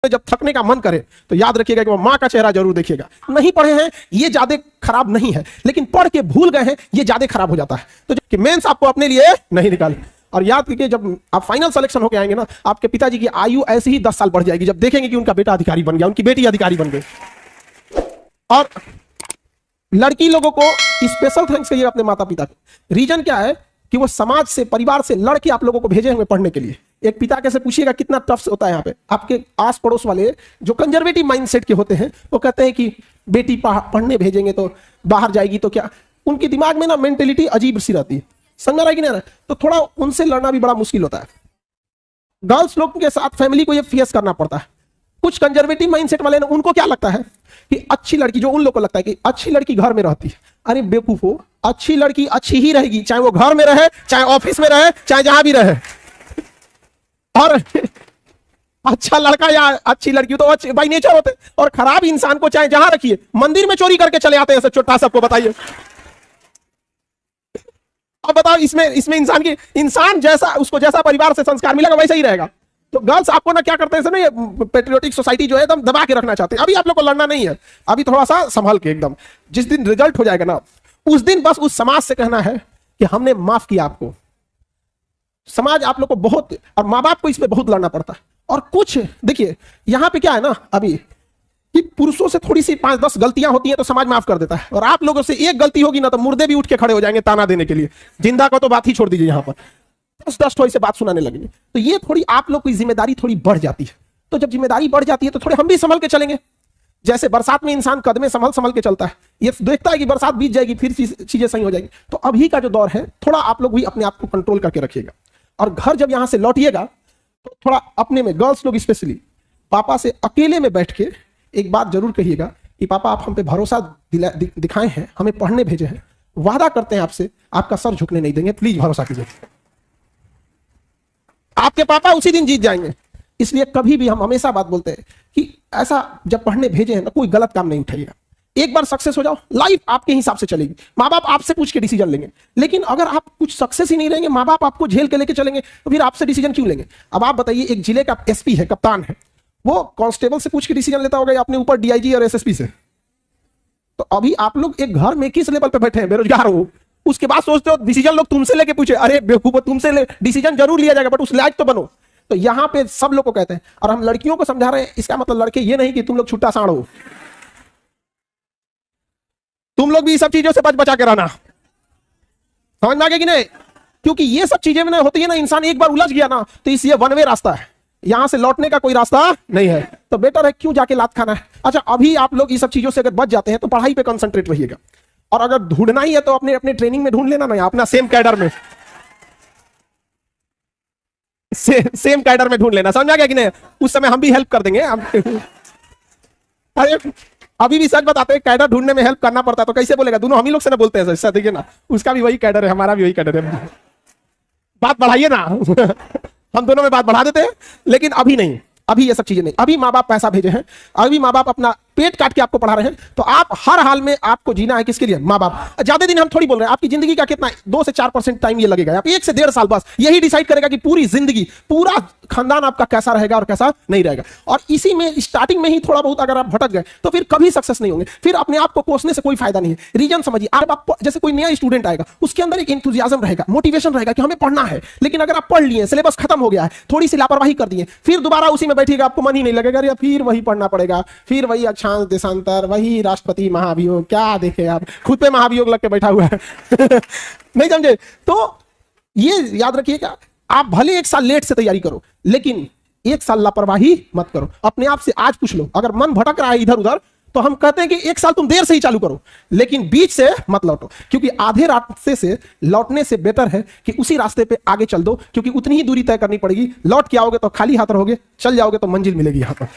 जब थकने का मन करे तो याद रखिएगा कि वो माँ का चेहरा जरूर देखिएगा। नहीं पढ़े हैं ये ज्यादा खराब नहीं है, लेकिन पढ़ के भूल गए हैं ये ज्यादा खराब हो जाता है। तो जबकि मेंस आपको अपने लिए नहीं निकाले। और याद रखिए जब आप फाइनल सिलेक्शन होके आएंगे ना, आपके पिताजी की आयु ऐसे ही 10 साल बढ़ जाएगी जब देखेंगे कि उनका बेटा अधिकारी बन गया, उनकी बेटी अधिकारी बन गई। और लड़की लोगों को स्पेशल थैंक्स कहिए अपने माता पिता को। रीजन क्या है कि वो समाज से, परिवार से लड़के आप लोगों को भेजे हुए पढ़ने के लिए। एक पिता कैसे पूछिएगा कितना टफ होता है यहाँ पे। आपके आस पड़ोस वाले जो कंजर्वेटिव माइंडसेट के होते हैं वो कहते हैं कि बेटी पढ़ने भेजेंगे तो बाहर जाएगी तो क्या, उनके दिमाग में ना मेंटेलिटी अजीब सी रहती है, समझ रहा है कि नहीं? तो थोड़ा उनसे लड़ना भी बड़ा मुश्किल होता है। गर्ल्स लोग के साथ फैमिली को ये फेस करना पड़ता है। कुछ कंजर्वेटिव माइंडसेट वाले ना, उनको क्या लगता है कि अच्छी लड़की, जो उन लोग को लगता है कि अच्छी लड़की घर में रहती है। अरे बेवकूफो, अच्छी लड़की अच्छी ही रहेगी, चाहे वो घर में रहे, चाहे ऑफिस में रहे, चाहे जहां भी रहे। और अच्छा लड़का या अच्छी लड़की तो अच्छे बाई नेचर होते, और खराब इंसान को चाहे जहां रखिए, मंदिर में चोरी करके चले आते हैं छोटा, सबको बताइए। अब बताओ इसमें इंसान जैसा, उसको जैसा परिवार से संस्कार मिलेगा वैसा ही रहेगा। तो गर्ल्स आपको ना क्या करते हैं ना, ये पेट्रियोटिक सोसाइटी जो है एकदम दबा के रखना चाहते हैं। अभी आप लोग को लड़ना नहीं है, अभी थोड़ा सा संभल के एकदम। जिस दिन रिजल्ट हो जाएगा ना, उस दिन बस उस समाज से कहना है कि हमने माफ किया आपको। समाज आप लोग को बहुत, और माँ बाप को इस पे बहुत लड़ना पड़ता है। और कुछ देखिए यहाँ पे क्या है ना अभी कि पुरुषों से थोड़ी सी 5-10 गलतियां होती हैं तो समाज माफ कर देता है, और आप लोगों से एक गलती होगी ना तो मुर्दे भी उठ के खड़े हो जाएंगे ताना देने के लिए। जिंदा को तो बात ही छोड़ दीजिए, यहाँ पर 10 थोड़ी से बात सुनाने लगेंगे। तो ये थोड़ी आप लोग की जिम्मेदारी थोड़ी बढ़ जाती है। तो जब जिम्मेदारी बढ़ जाती है तो थोड़े हम भी संभल के चलेंगे। जैसे बरसात में इंसान कदमे संभल के चलता है, ये देखता है कि बरसात बीत जाएगी फिर चीजें सही हो जाएगी। तो अभी का जो दौर है थोड़ा आप लोग भी अपने आप को कंट्रोल करके रखिएगा। और घर जब यहां से लौटिएगा तो थोड़ा अपने में, गर्ल्स लोग स्पेशली, पापा से अकेले में बैठ के एक बात जरूर कहिएगा कि पापा आप हम पे भरोसा दिखाए हैं, हमें पढ़ने भेजे हैं, वादा करते हैं आपसे आपका सर झुकने नहीं देंगे, प्लीज भरोसा कीजिए। आपके पापा उसी दिन जीत जाएंगे। इसलिए कभी भी हम हमेशा बात बोलते हैं कि ऐसा जब पढ़ने भेजे हैं ना, कोई गलत काम नहीं उठाइएगा। एक बार सक्सेस हो जाओ, लाइफ आपके हिसाब से चलेगी। माँ बाप आपसे पूछ के डिसीजन लेंगे, लेकिन अगर आप कुछ सक्सेस ही नहीं रहेंगे, माँ बाप आपको झेल के लेके चलेंगे, तो फिर आपसे डिसीजन क्यों लेंगे? अब आप बताइए, एक जिले का एसपी है, कप्तान है, वो कांस्टेबल से पूछ के डिसीजन लेता होगा या अपने ऊपर डीआईजी और एसएसपी से? तो अभी आप लोग एक घर में किस लेवल पे बैठे हैं, बेरोजगार हो, उसके बाद सोचते हो डिसीजन लोग तुमसे लेके पूछे। अरे बेवकूफ, तुमसे डिसीजन जरूर लिया जाएगा बट उस लायक तो बनो। तो यहां पे सब लोग को कहते हैं, और हम लड़कियों को समझा रहे हैं, इसका मतलब लड़के ये नहीं कि तुम लोग छुट्टा साड़ हो, तुम लोग भी सब चीजों से बच बचा के रहना। समझ में आ गया कि नहीं? क्योंकि ये सब चीजें में होती है ना, इंसान एक बार उलझ गया ना तो इस ये वन वे रास्ता है, यहां से लौटने का कोई रास्ता नहीं है। तो बेटर है क्यों जाके लात खाना है। अच्छा, अभी आप लोग इस सब चीजों से अगर बच जाते हैं तो पढ़ाई पे कंसंट्रेट रहिएगा, और अगर ढूंढना ही है तो अपने अपने ट्रेनिंग में ढूंढ लेना ना, अपना सेम कैडर में सेम कैडर में ढूंढ लेना। समझ आ गया कि नहीं? उस समय हम भी हेल्प कर देंगे। अरे अभी भी सच बताते हैं, कैडर ढूंढने में हेल्प करना पड़ता है तो कैसे बोलेगा? दोनों हम ही लोग से ना बोलते हैं सर, देखिए ना, उसका भी वही कैडर है, हमारा भी वही कैडर है। बात बढ़ाइए ना। हम दोनों में बात बढ़ा देते हैं, लेकिन अभी नहीं, अभी ये सब चीजें नहीं। अभी माँ बाप पैसा भेजे हैं, अभी माँ बाप अपना पेट काट के आपको पढ़ा रहे हैं, तो आप हर हाल में आपको जीना है किसके लिए? माँ बाप। ज्यादा दिन हम थोड़ी बोल रहे हैं, आपकी जिंदगी का कितना 2 से 4% टाइम ये लगेगा, आप 1 से 1.5 साल बस यही डिसाइड करेगा कि पूरी जिंदगी, पूरा खानदान आपका कैसा रहेगा और कैसा नहीं रहेगा। और इसी में स्टार्टिंग में ही थोड़ा बहुत अगर आप भटक गए तो फिर कभी सक्सेस नहीं होंगे, फिर अपने आप को कोसने से कोई फायदा नहीं है। रीजन समझिए, आप जैसे कोई नया स्टूडेंट आएगा, उसके अंदर एक एंथुसियाज्म रहेगा, मोटिवेशन रहेगा कि हमें पढ़ना है, लेकिन अगर आप पढ़ लिए, सिलेबस खत्म हो गया है, थोड़ी सी लापरवाही कर दिए, फिर दोबारा उसी में बैठिएगा, आपको मन ही नहीं लगेगा, या फिर वही पढ़ना पड़ेगा, फिर वही अक्षांश देशांतर, वही राष्ट्रपति महाभियोग, क्या देखे आप, खुद पे महाभियोग लग के बैठा हुआ है। नहीं समझे? तो ये याद रखिएगा, आप भले 1 साल लेट से तैयारी करो, लेकिन 1 साल लापरवाही मत करो। अपने आप से आज पूछ लो, अगर मन भटक रहा है इधर उधर, तो हम कहते हैं कि 1 साल तुम देर से ही चालू करो, लेकिन बीच से मत लौटो, क्योंकि आधे रास्ते से लौटने से बेटर है कि उसी रास्ते पे आगे चल दो, क्योंकि उतनी ही दूरी तय करनी पड़ेगी। लौट के आओगे तो खाली हाथ रहोगे, चल जाओगे तो मंजिल मिलेगी। यहां पर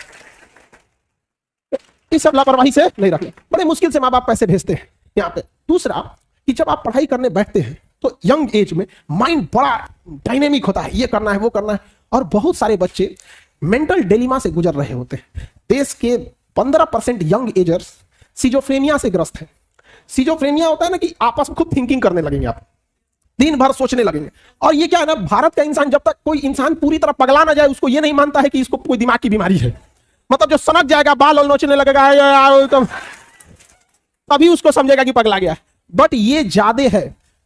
इस सब लापरवाही से नहीं रखना। बड़े मुश्किल से माँ बाप पैसे भेजते हैं यहाँ पे। दूसरा कि जब आप पढ़ाई करने बैठते हैं तो यंग एज में माइंड बड़ा डायनेमिक होता है, ये करना है वो करना है, और बहुत सारे बच्चे मेंटल डिलेमा से गुजर रहे होते हैं। देश के 15% यंग एजर्स सिजोफ्रेनिया से ग्रस्त है। सिजोफ्रेनिया होता है ना कि आपस में खूब थिंकिंग करने लगेंगे, आप दिन भर सोचने लगेंगे। और ये क्या है ना, भारत का इंसान, जब तक कोई इंसान पूरी तरह पगला ना जाए, उसको ये नहीं मानता है कि इसको कोई दिमाग की बीमारी है। मतलब जो सनक जाएगा, बाल और नोचने लगेगा, तो तभी उसको समझेगा कि पगला गया। बट ये ज्यादा है।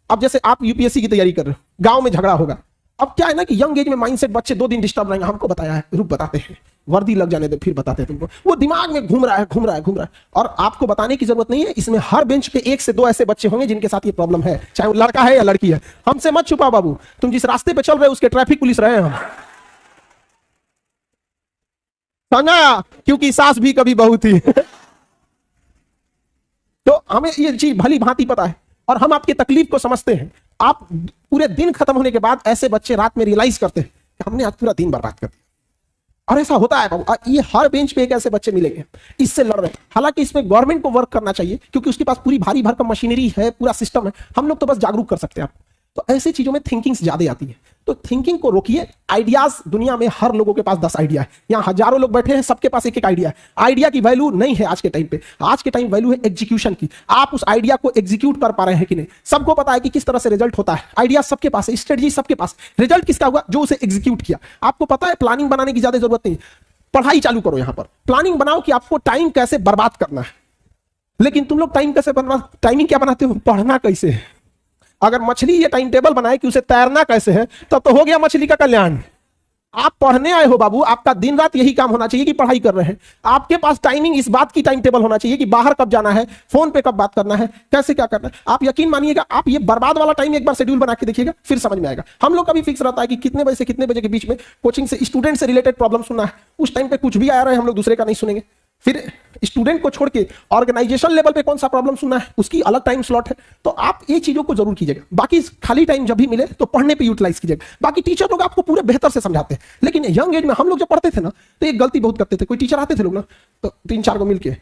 अब जैसे आप यूपीएससी की तैयारी कर रहे हो, गांव में झगड़ा होगा। अब क्या है ना कि यंग एज में माइंडसेट बच्चे 2 दिन डिस्टर्ब रहेंगे। हमको बताया है, रुक बताते हैं, वर्दी लग जाने दो फिर बताते हैं तुमको। वो दिमाग में घूम रहा है। और आपको बताने की जरूरत नहीं है, इसमें हर बेंच पे 1 से 2 ऐसे बच्चे होंगे जिनके साथ ये प्रॉब्लम है, चाहे वो लड़का है या लड़की है। हमसे मत छुपा बाबू, तुम जिस रास्ते पे चल रहे हो उसके ट्रैफिक पुलिस रहे हैं हम, समझा? क्योंकि सास भी कभी बहू थी। तो हमें ये चीज भली भांति पता है और हम आपकी तकलीफ को समझते हैं। आप पूरे दिन खत्म होने के बाद ऐसे बच्चे रात में रियलाइज करते हैं कि हमने आज पूरा दिन बर्बाद कर दिया। और ऐसा होता है बाबू, ये हर बेंच पे एक ऐसे बच्चे मिलेंगे इससे लड़ रहे हैं। हालांकि इसमें गवर्नमेंट को वर्क करना चाहिए क्योंकि उसके पास पूरी भारी भरकम मशीनरी है, पूरा सिस्टम है। हम लोग तो बस जागरूक कर सकते हैं आपको। तो ऐसी चीजों में थिंकिंग्स ज्यादा आती है, तो थिंकिंग को रोकिए। आइडियाज दुनिया में हर लोगों के पास 10 आइडिया है। यहाँ हजारों लोग बैठे हैं, सबके पास एक एक आइडिया है। आइडिया की वैल्यू नहीं है आज के टाइम पे। आज के टाइम वैल्यू है एग्जीक्यूशन की। आप उस आइडिया को एग्जीक्यूट कर पा रहे हैं कि नहीं। सबको पता है कि किस तरह से रिजल्ट होता है, आइडिया सबके पास है, स्ट्रेटजी सबके पास। रिजल्ट किसका हुआ? जो उसे एग्जीक्यूट किया। आपको पता है प्लानिंग बनाने की ज्यादा जरूरत नहीं। पढ़ाई चालू करो, यहां पर प्लानिंग बनाओ कि आपको टाइम कैसे बर्बाद करना है। लेकिन तुम लोग टाइम कैसे बर्बाद, टाइमिंग क्या बनाते हो? पढ़ना कैसे है। अगर मछली ये टाइम टेबल बनाए कि उसे तैरना कैसे है, तब तो हो गया मछली का कल्याण। आप पढ़ने आए हो बाबू, आपका दिन रात यही काम होना चाहिए कि पढ़ाई कर रहे हैं। आपके पास टाइमिंग इस बात की टाइम टेबल होना चाहिए कि बाहर कब जाना है, फोन पे कब बात करना है, कैसे क्या करना है। आप यकीन मानिएगा, आप ये बर्बाद वाला टाइम एक बार शेड्यूल बना के देखिएगा, फिर समझ में आएगा। हम लोग का भी फिक्स रहता है कि कितने बजे से कितने बजे के बीच में कोचिंग से स्टूडेंट से रिलेटेड प्रॉब्लम सुनना है। उस टाइम पे कुछ भी आ रहा है, हम लोग दूसरे का नहीं सुनेंगे। फिर स्टूडेंट को छोड़ के ऑर्गेनाइजेशन लेवल पे कौन सा प्रॉब्लम सुनना है, उसकी अलग टाइम स्लॉट है। तो आप ये चीजों को जरूर कीजिएगा। बाकी खाली टाइम जब भी मिले तो पढ़ने पे यूटिलाइज कीजिएगा। बाकी टीचर लोग आपको पूरे बेहतर से समझाते हैं। लेकिन यंग एज में हम लोग जब पढ़ते थे ना, तो एक गलती बहुत करते थे। कोई टीचर आते थे लोग ना, तो 3-4 को मिलके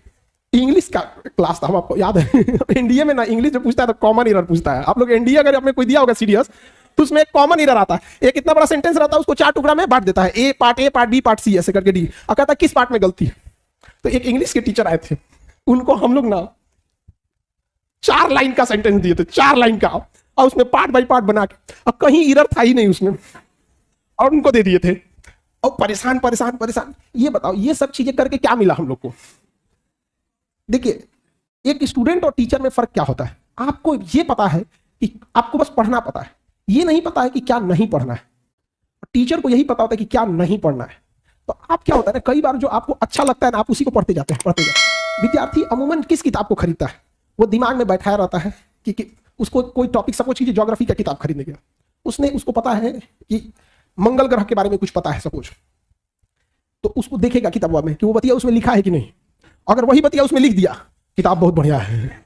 इंग्लिश का क्लास था, हम आपको याद है एनडीए में ना इंग्लिश जो पूछता है तो कॉमन एरर पूछता है। आप लोग एनडीए अगर आपने कोई दिया होगा सीरियस, तो उसमें एक कॉमन एरर आता है। एक इतना बड़ा सेंटेंस रहता है, उसको 4 टुकड़ा में बांट देता है, ए पार्ट बी पार्ट सी ऐसे करके डी। और कहता है किस पार्ट में गलती है। तो एक इंग्लिश के टीचर आए थे, उनको हम लोग ना 4 लाइन का सेंटेंस दिए थे, 4 लाइन का, और उसमें पार्ट बाय पार्ट बना के, और कहीं एरर था ही नहीं उसमें, और उनको दे दिए थे। और परेशान। ये बताओ, ये सब चीजें करके क्या मिला हम लोग को? देखिए, एक स्टूडेंट और टीचर में फर्क क्या होता है। आपको ये पता है कि आपको बस पढ़ना पता है, ये नहीं पता है कि क्या नहीं पढ़ना है। टीचर को यही पता होता है कि क्या नहीं पढ़ना है। तो आप क्या होता है ना, कई बार जो आपको अच्छा लगता है ना, आप उसी को पढ़ते जाते हैं। विद्यार्थी अमूमन किस किताब को खरीदता है? वो दिमाग में बैठाया रहता है कि उसको कोई टॉपिक, सपोज कीजिए ज्योग्राफी का किताब खरीदने गया, उसको पता है कि मंगल ग्रह के बारे में कुछ पता है सपोज, तो उसको देखेगा किताब में कि वो बतिया उसमें लिखा है कि नहीं। अगर वही बतिया उसमें लिख दिया, किताब बहुत बढ़िया है।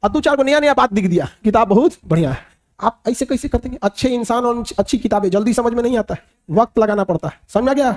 और 2-4 को नया बात लिख दिया, किताब बहुत बढ़िया है। आप ऐसे कैसे करते हैं? अच्छे इंसान और अच्छी किताबें जल्दी समझ में नहीं आता है, वक्त लगाना पड़ता है। समझ आ गया?